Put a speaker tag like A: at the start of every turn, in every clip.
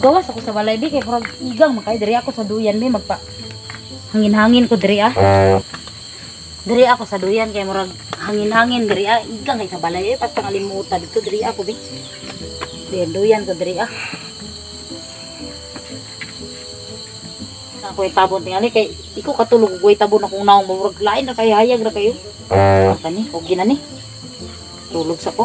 A: Mugawas ako sa balay bi kay murag igang makay diri ako sa duyan bi magpa hangin-hangin ko diri ah. Diri ako sa duyan kay murag hangin-hangin diri ah. Igang kay sa balay pas pangalimutan dito diri ako bi. Duyan ko diri ah. Ako itabon tingali kay iko katulog ko itabon akong naong murag lain na kay hayag ra kayo. Kani okay na ni. Tulog sa ko.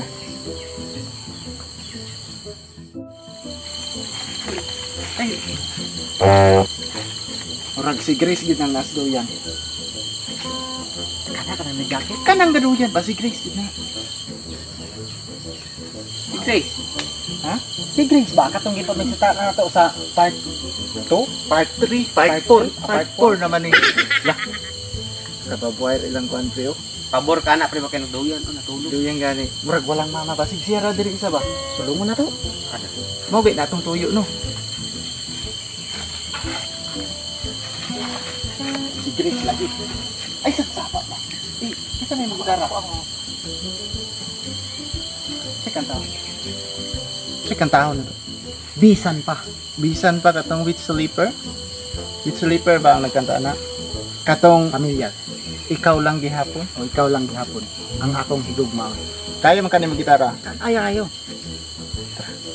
B: Ay. Murag si Grace gid ang nas daw yan. Kana may jacket. Kanang gado yan ba si Grace gid na. Si Grace. Ha? Si Grace ba katong gipamisita na to sa part 2, part 3, part 4, part 4 naman ni. Lah. Kababuhay ilang country oh.
C: Pabor ka na pre ba kay nagduyan o natulog.
B: Duyan gani. Murag walang mama ba sig sira diri isa ba? Sulong mo na to. Mo na tong tuyo no. Si Grace lagi. Ay sasapa ba? Kita may magdara ako. Check ang tao na to. Bisan pa. Bisan pa katong with sleeper. With sleeper ba ang nagkanta na? Katong pamilya. Ikaw lang gihapon o ikaw lang gihapon ang akong higugma. Kaya man kani mag-gitara? Ayaw.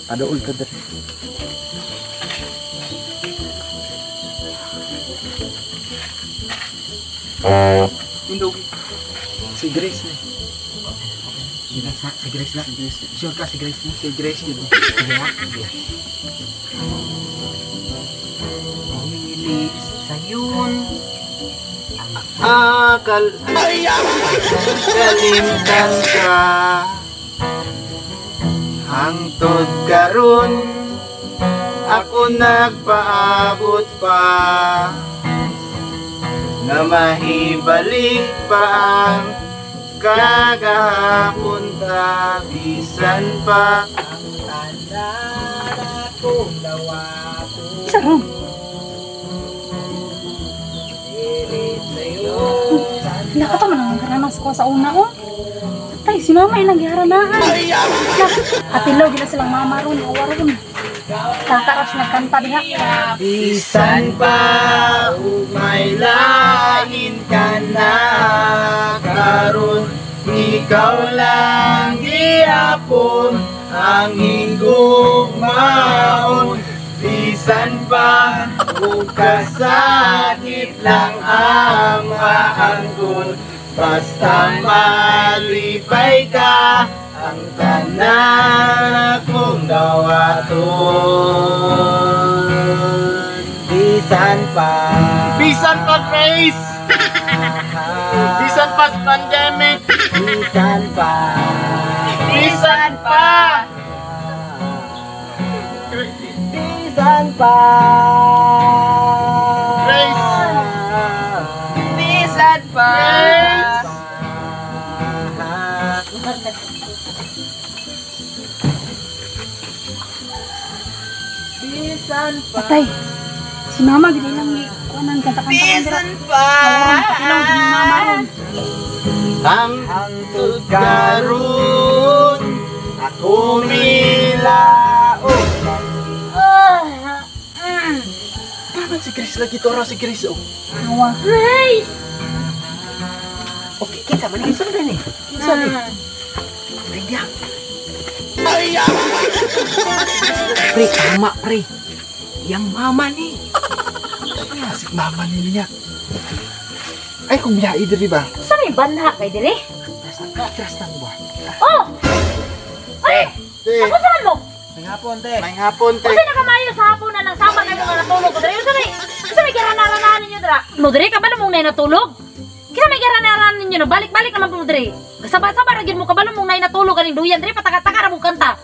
B: Paduol ka diri. Tindogi. Si Grace na. Si Grace na. Sure ka si Grace na? Si Grace yun.
C: Pili sayon
B: kalimtan ka hangtod karon ako nagpaabot pa na mahibalik pa ang kagahapon ta bisan pa ang tanan akong dawato.
A: Sarong. Nakata man ang karanas ko sa una ko. Tay, si mama ay nagharanaan. Atilo, gila silang mama ron. Awar ron. Kakaras nagkanta diha.
B: Bisan pa may lain ka na karon ikaw lang gihapon ang higugmaon. Bisan pa kung kasakit lang ang maangkon basta malipay ka ang tanan kong dawaton. Bisan pa Grace. Bisan pa pandemic. Bisan pa Bisan pa Grace. Bisan pa Grace. Bisan pa.
A: Patay. Si mama gini lang kuanan kanta-kanta.
B: Bisan pa
A: Ilang gini mama ron.
B: ang hangtod karon ako milaog. Bakit si Grace lagi to si Grace oh?
A: Awa. Grace!
B: Okay, kinsa man kinsa man ni? Kinsa ni? Rindia. Pre, mama pre. Yang mama ni. Ay, si mama ni niya. Ay, kung biyai diri ba?
A: Sa may banha kay dire?
B: Trust nang ba?
A: Oh! Ay! Ako saan mo?
B: May hapon, te. May hapon, te.
A: Kasi nakamayo sa hapon na nang sama kayo nga natulog ko dire. Sa may garanaranan ninyo dira. No dire ka ba namong nay natulog? Kaya may garanaranan ninyo no balik-balik naman po dire. Kasaba-saba ra gyud mo kabalo mong nay natulog kaning duyan dire pataka-taka ra mo kanta.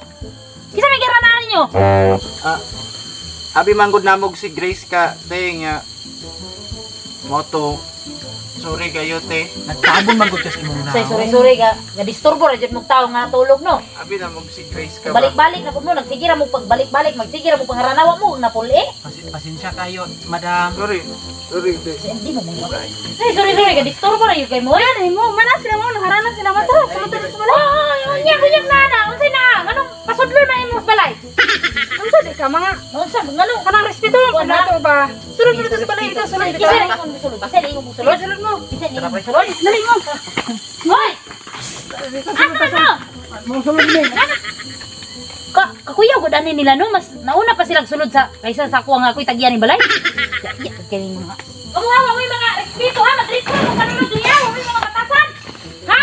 A: Kisa may garanaranan ninyo?
B: Abi manggod namog si Grace ka, te nga moto. Sorry kayo, te. Nagtabon manggod kasi mong
A: Say sorry ka. Nga disturbo ra jud mong tawo nga natulog no.
B: Abi namog si Grace ka ba?
A: Balik-balik na pud mo nagsigira mo pagbalik-balik magsigira mo pangaranawa mo napuli.
B: Pasensya kayo, madam. Sorry, te.
A: Hindi mo mo. Ay sorry ka disturbo ra yun kay mo. Yan mo manas sila mo naharana sila mata. Sumutod sa balay. Ay, unya na. Unsay na? Anong pasudlo na imong balay? Unsa di ka mga Unsa ngano kanang respeto lang nato ba? Sulod dito sa balay ito, sulod dito. Isa lang mo sulod. Isa lang mo sulod. Sulod mo. Isa lang mo sulod. Dali mo. Hoy. Asa na?
B: Mo sulod ni.
A: Kakuyaw gud ani nila no, mas nauna pa silang sulod sa kaysa sa kuha nga ako'y tagyan ni balay. Ya, kani mga. Kamuha mo mga respeto ha, madrito mo kanunod niya, mo mga batasan. Ha?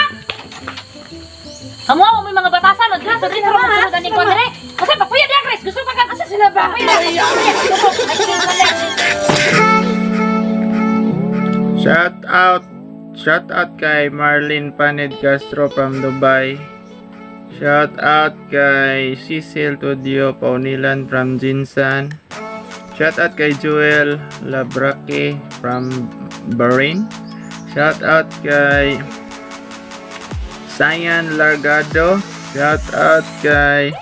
A: Kamuha mo mga batasan, madra sa dito mo sulod ani ko dire. Kasi pakuya dia Chris, gusto pa ka asa sila ba?
B: Shout out kay Marlene Paned Castro from Dubai. Shout out kay Cecil Tudio Paunilan from Jinsan. Shout out kay Joel Labraque from Bahrain. Shout out kay Sayan Largado. Shout out kay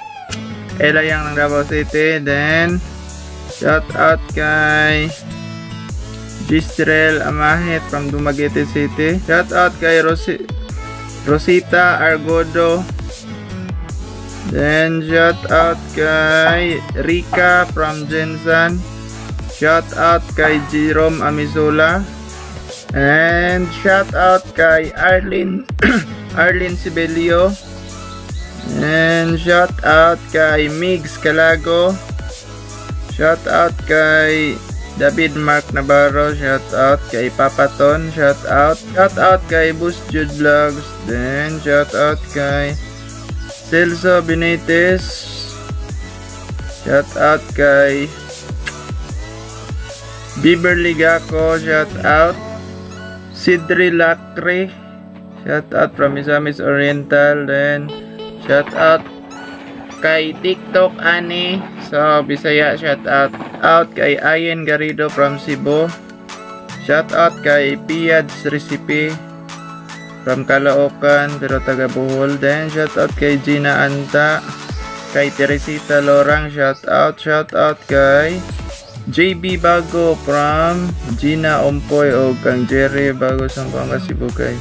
B: Ella Yang ng Davao City. Then shout out kay Gistrel Amahit from Dumaguete City. Shout out kay Rosita Argodo. Then shout out kay Rika from Jensan. Shout out kay Jerome Amizola. And shout out kay Arlene Arlene Sibelio. And shout out kay Migs Calago. Shout out kay David Mark Navarro. Shout out kay Papaton. Shout out kay Boost Jude Vlogs. Then shout out kay Celso Benitez. Shout out kay Beverly Gaco. Shout out Sidri Lacre. Shout out from Misamis Oriental. Then shout out kay TikTok Ani. So Bisaya shout out kay Ayen Garrido from Cebu. Shout out kay Piads Recipe from Caloocan pero taga Bohol. Then shout out kay Gina Anta, kay Teresita Lorang. Shout out kay JB Bago from Gina Ompoy o kang Jerry Bago sa Cebu kay.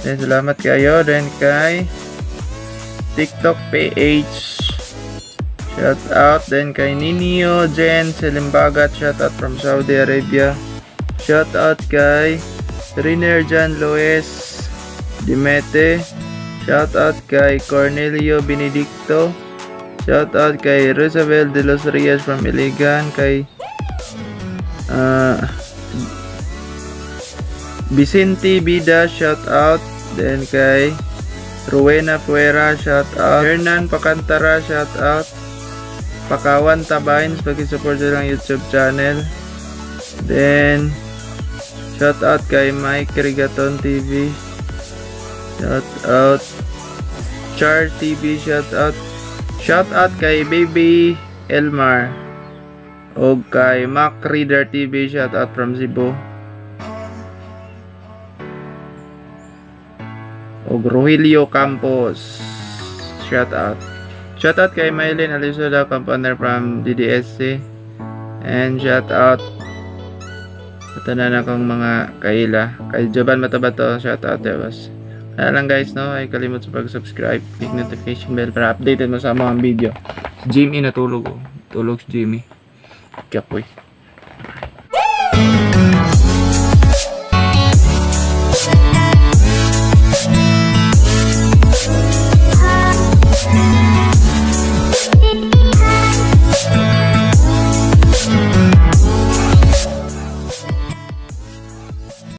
B: Then salamat kayo. Then kay TikTok PH shout out. Then kay Ninio Jen Selimbagat, shout out from Saudi Arabia. Shout out kay Riner Jan Loes Dimete. Shout out kay Cornelio Benedicto. Shout out kay Rosabel de los Rias from Iligan. Kay Vicente Bida, shout out. Then kay Rowena Fuera, shout out. Hernan Pakantara, shout out. Pakawan Tabains, pag-support sa lang YouTube channel. Then shout out kay Mike Rigaton TV. Shout out Char TV. Shout out kay Baby Elmar o kay Mac Reader TV. Shout out from Cebu. O Rogelio Campos. Shout out kay Maylin Alisoda, compounder from DDSC. And shout out sa tanan akong mga kaila. Kay Joban Matabato, shout out boss. Kaya lang guys, no, ay kalimut sa pag-subscribe, click notification bell para updated mo sa mga video. Jimmy natulog, tulog si Jimmy. Kapoy.